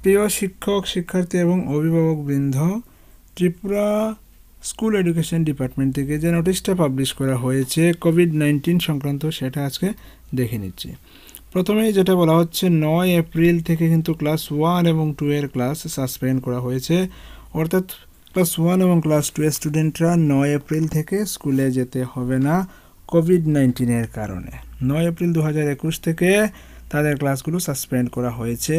প্রিয় শিক্ষক শিক্ষার্থী এবং অভিভাবকবৃন্দ, ত্রিপুরা স্কুল এডুকেশন ডিপার্টমেন্ট থেকে যে নোটিশটা পাবলিশ করা হয়েছে কোভিড-19 সংক্রান্ত, সেটা আজকে দেখে নিচ্ছি। প্রথমেই যেটা বলা হচ্ছে 9 এপ্রিল থেকে কিন্তু ক্লাস 1 এবং 2 এর ক্লাস সাসপেন্ড করা হয়েছে। অর্থাৎ ক্লাস 1 এবং ক্লাস 2 এর স্টুডেন্টরা 9 এপ্রিল থেকে স্কুলে যেতে হবে না কোভিড-19 এর কারণে। 9 এপ্রিল 2021 থেকে তাদের ক্লাসগুলো সাসপেন্ড করা হয়েছে।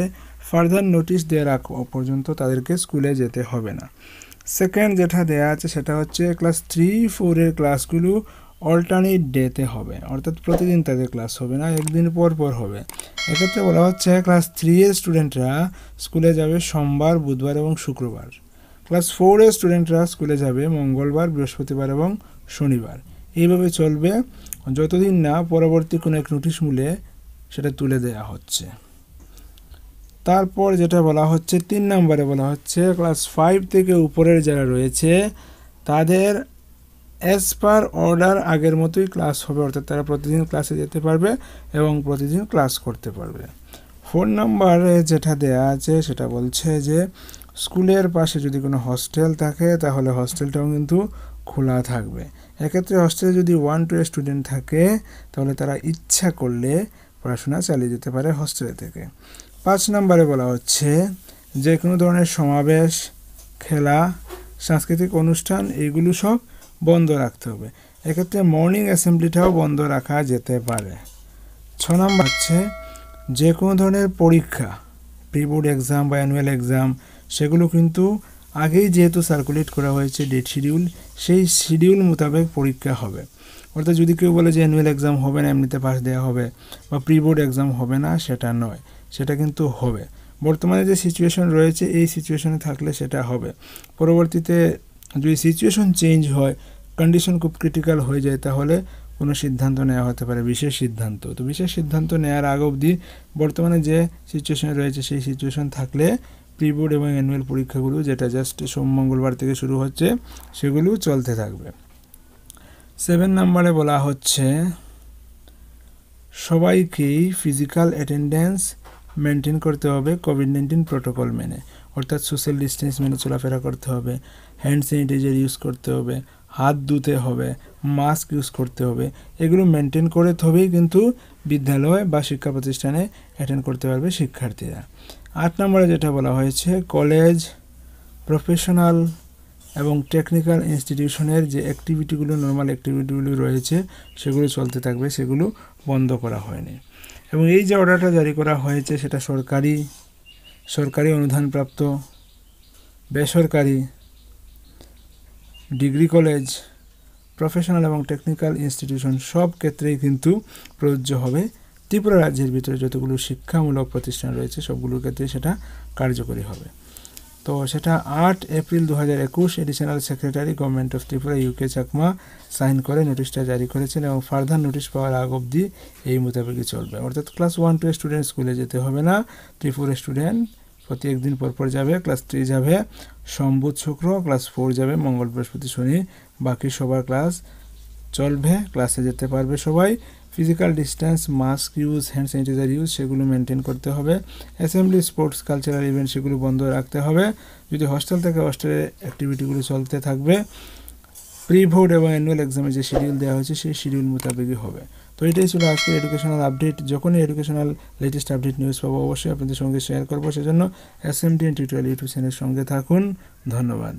ফার্দার নোটিশ দেওয়ার আগ পর্যন্ত তাদেরকে স্কুলে যেতে হবে না। সেকেন্ড যেটা দেওয়া আছে সেটা হচ্ছে ক্লাস 3-4 এর ক্লাসগুলো অল্টারনেট ডেতে হবে, অর্থাৎ প্রতিদিন তাদের ক্লাস হবে না, একদিন পর পর হবে। এক্ষেত্রে বলা হচ্ছে ক্লাস 3 এর স্টুডেন্টরা স্কুলে যাবে সোমবার, বুধবার এবং শুক্রবার। ক্লাস 4 এর স্টুডেন্টরা স্কুলে যাবে মঙ্গলবার, বৃহস্পতিবার এবং শনিবার। এইভাবে চলবে যতদিন না পরবর্তী কোনো এক নোটিশ মূলে সেটা তুলে দেওয়া হচ্ছে। তারপর যেটা বলা হচ্ছে 3 নম্বরে বলা হচ্ছে ক্লাস 5 থেকে উপরের যারা রয়েছে তাদের অ্যাজ পার অর্ডার আগের মতোই ক্লাস হবে, অর্থাৎ তারা প্রতিদিন ক্লাসে যেতে পারবে এবং প্রতিদিন ক্লাস করতে পারবে। 4 নম্বরে যেটা দেয়া আছে সেটা বলছে যে স্কুলের পাশে যদি কোনো হস্টেল থাকে তাহলে হস্টেলটাও কিন্তু খোলা থাকবে। এক্ষেত্রে হস্টেলে যদি 1-2 স্টুডেন্ট থাকে তাহলে তারা ইচ্ছা করলে পড়াশোনা চালিয়ে যেতে পারে হস্টেলে থেকে। 5 নম্বরে বলা হচ্ছে যে কোনো ধরনের সমাবেশ, খেলা, সাংস্কৃতিক অনুষ্ঠান এইগুলো সব বন্ধ রাখতে হবে। এক্ষেত্রে মর্নিং অ্যাসেম্বলিটাও বন্ধ রাখা যেতে পারে। 6 নম্বর হচ্ছে যে কোনো ধরনের পরীক্ষা, প্রি বোর্ড এক্সাম বা অ্যানুয়াল এক্সাম, সেগুলো কিন্তু আগেই যেহেতু সার্কুলেট করা হয়েছে ডেট শিডিউল, সেই শিডিউল মোতাবেক পরীক্ষা হবে। অর্থাৎ যদি কেউ বলে যে অ্যানুয়াল এক্সাম হবে না, এমনিতে পাস দেওয়া হবে, বা প্রি বোর্ড এক্সাম হবে না, সেটা নয়, সেটা কিন্তু হবে। বর্তমানে যে সিচুয়েশন রয়েছে এই সিচুয়েশনে থাকলে সেটা হবে। পরবর্তীতে যদি সিচুয়েশন চেঞ্জ হয়, কন্ডিশন খুব ক্রিটিক্যাল হয়ে যায়, তাহলে কোনো সিদ্ধান্ত নেওয়া হতে পারে, বিশেষ সিদ্ধান্ত। তো বিশেষ সিদ্ধান্ত নেওয়ার আগ অবধি বর্তমানে যে সিচুয়েশন রয়েছে সেই সিচুয়েশন থাকলে প্রি বোর্ড এবং অ্যানুয়াল পরীক্ষাগুলো, যেটা জাস্ট সোম মঙ্গলবার থেকে শুরু হচ্ছে, সেগুলো চলতে থাকবে। 7 নম্বরে বলা হচ্ছে সবাইকেই ফিজিক্যাল অ্যাটেন্ডেন্স মেনটেন করতে হবে কোভিড-19 প্রোটোকল মেনে, অর্থাৎ সোশ্যাল ডিস্টেন্স মেনে চলাফেরা করতে হবে, হ্যান্ড স্যানিটাইজার ইউজ করতে হবে, হাত ধুতে হবে, মাস্ক ইউজ করতে হবে। এগুলো মেনটেন করে তবেই কিন্তু বিদ্যালয় বা শিক্ষা প্রতিষ্ঠানে অ্যাটেন্ড করতে পারবে শিক্ষার্থীরা। 8 নম্বরে যেটা বলা হয়েছে কলেজ, প্রফেশনাল এবং টেকনিক্যাল ইনস্টিটিউশনের যে অ্যাক্টিভিটিগুলো, নর্মাল অ্যাক্টিভিটিগুলো রয়েছে সেগুলো চলতে থাকবে, সেগুলো বন্ধ করা হয়নি। এবং এই যে অর্ডারটা জারি করা হয়েছে সেটা সরকারি অনুদানপ্রাপ্ত, বেসরকারি, ডিগ্রি কলেজ, প্রফেশনাল এবং টেকনিক্যাল ইনস্টিটিউশন সব ক্ষেত্রেই কিন্তু প্রযোজ্য হবে। ত্রিপুরা রাজ্যের ভিতরে যতগুলো শিক্ষামূলক প্রতিষ্ঠান রয়েছে সবগুলোর ক্ষেত্রে সেটা কার্যকরী হবে। তো সেটা 8 April 2021 additional secretary government of Tripura U K Chakma sign করে নোটিশটা জারি করেছেন এবং ফার্দার নোটিশ পাওয়ার আগ অবধি এই মোতাবেকই চলবে। অর্থাৎ ক্লাস 1-2 স্টুডেন্ট স্কুলে যেতে হবে না, 3-4 স্টুডেন্ট প্রতি একদিন পরপর যাবে। ক্লাস 3 যাবে সোম, বুধ, শুক্র, ক্লাস 4 যাবে মঙ্গল, বৃহস্পতি, শনি। বাকি সবার ক্লাস চলবে, ক্লাসে যেতে পারবে সবাই। Physical distance, mask use, hand sanitizer use সেগুলো মেনটেন করতে হবে। অ্যাসেম্বলি, স্পোর্টস, কালচারাল ইভেন্ট সেগুলো বন্ধ রাখতে হবে। যদি হস্টেল থেকে হস্টেলের অ্যাক্টিভিটিগুলো চলতে থাকবে। প্রি বোর্ড এবং অ্যানুয়াল এক্সামে যে শিডিউল দেওয়া হয়েছে সেই শিডিউল মোতাবেকই হবে। তো এটাই ছিল আজকের এডুকেশনাল আপডেট। যখনই এডুকেশনাল লেটেস্ট আপডেট নিউজ পাবো অবশ্যই আপনাদের সঙ্গে শেয়ার করবো। সেজন্য Smdn টিউটোরিয়াল ইউটিউব চ্যানেলের সঙ্গে থাকুন। ধন্যবাদ।